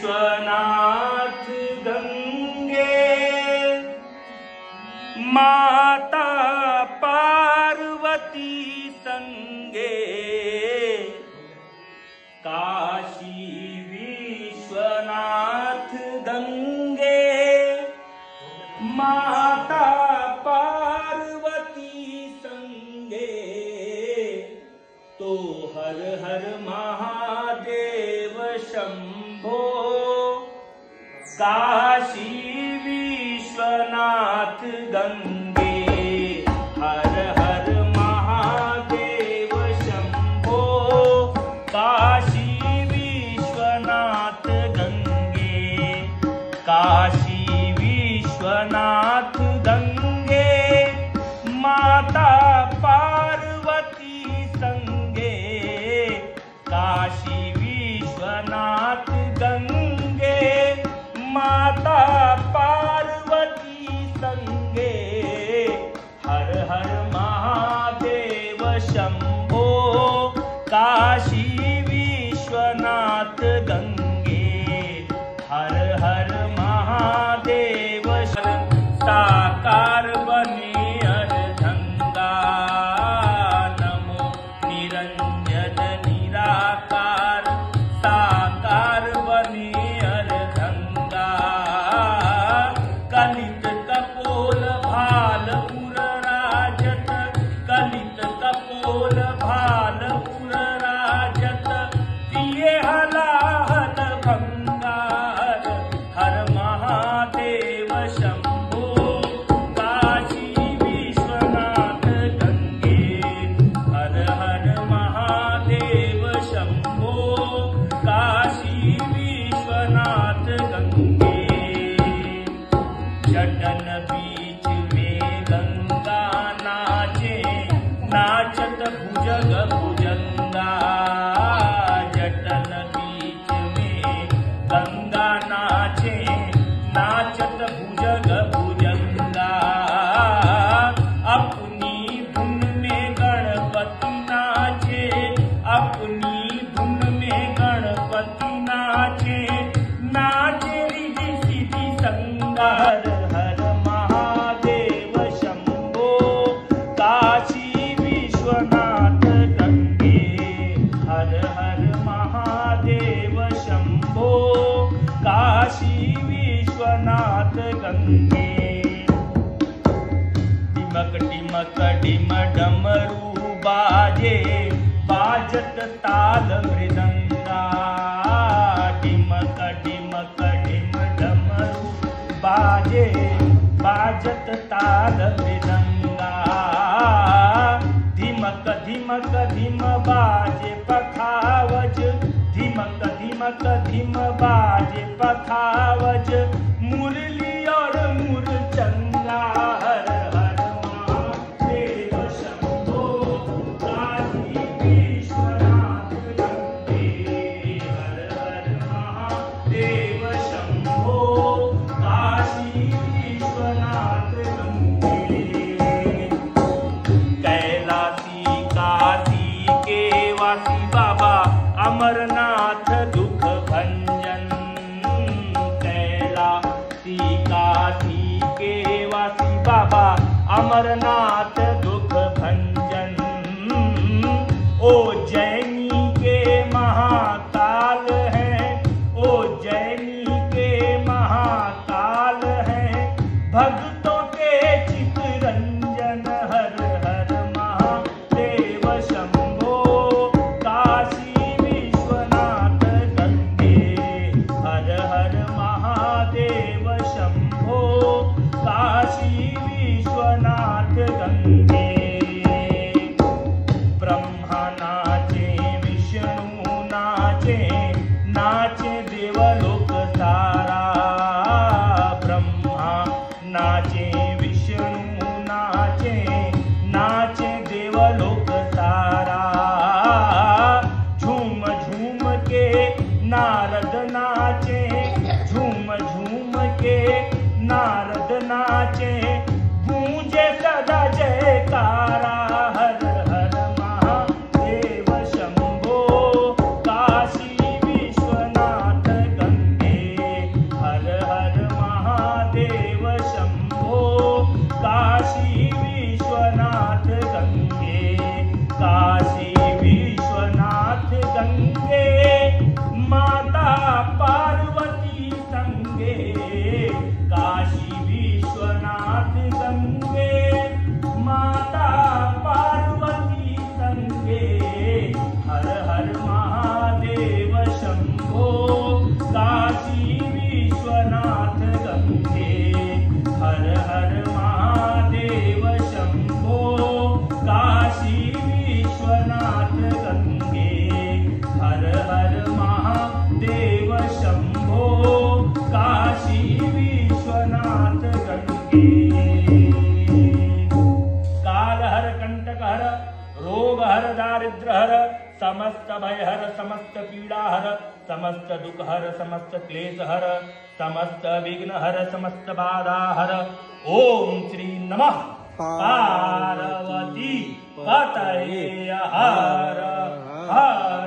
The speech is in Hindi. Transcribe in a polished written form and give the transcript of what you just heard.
विश्वनाथ गंगे माता पार्वती संगे काशी विश्वनाथ गंगे माता पार्वती संगे तो हर हर महादेव शंभो काशी विश्वनाथ गंगे हर हर महादेव शंभो काशी विश्वनाथ गंगे काशी विश्वनाथ गंगे माता पार्वती संगे काशी विश्वनाथ गंगे माता पार्वती संगे हर हर महादेव शंभो काशी विश्वनाथ गंगे हर हर महादेव साकार बने अर्धंगा नमो निरंजन निराकार साकार बने अर्धंगा कलित कपोल भालपुर राजत कलित कपोल भालपुर राजत दिए हलाहल भंगार हर महादेव शंभो काशी विश्वनाथ गंगे हर हर महादेव शंभो काशी विश्वनाथ गंगे जटन बीच में गंगा नाचे नाचत भुजग भुजंगा जटन बीच में गंगा नाचे नाचत भुजग भुजंगा अपनी धुन में गणपति नाचे अपनी धुन में गणपति नाचे नाचे रिधि सिद्धि संगार हर महादेव शंभो काशी विश्वनाथ गंगे हर हर महादेव शंभो काशी विश्वनाथ गंगे टिमक टिमक डिम डमरू बाजे बाजत ताल मृदंगा टिमक टिमक डिम डमरू बाजे बाजत ताल मृदंगा धिमक धिमक धिम बाजे पखावज धिमक धिमक धिम बाजे पखावज मुरली और मुरचंगा हर हर महादेव शंभो काशी विश्वनाथ गंगे हर हर महादेव शंभो काशी विश्वनाथ गंगे कैलासी काशी के वासी बाबा अमरनाथ दुख भंजन कैलासी काशी के वासी बाबा अमरनाथ दुख भंजन ओ जैनी के महाकाल है ओ जैनी के महाकाल है भक्तों के चितरंजन हर हर महादेव शंभो काशी विश्वनाथ गंगे हर हर महादेव शंभो काशी विश्वनाथ गंगे ब्रह्मा नाचे विष्णु नाचे नाचे देवलोक सारा ब्रह्मा नाचे विष्णु नाचे नाचे देवलोक सारा झूम झूम के नारद नाचे झूम झूम के नारद नाचे गूंजे सदा जयकारा हर हर महादेव शंभो काशी विश्व दारिद्र हर, समस्त भय हर, समस्त पीडा हर, समस्त दुख हर, समस्त क्लेश हर, समस्त विघ्न हर, समस्त बाधा हर. ओम श्री नमः पार्वती पतये हर हर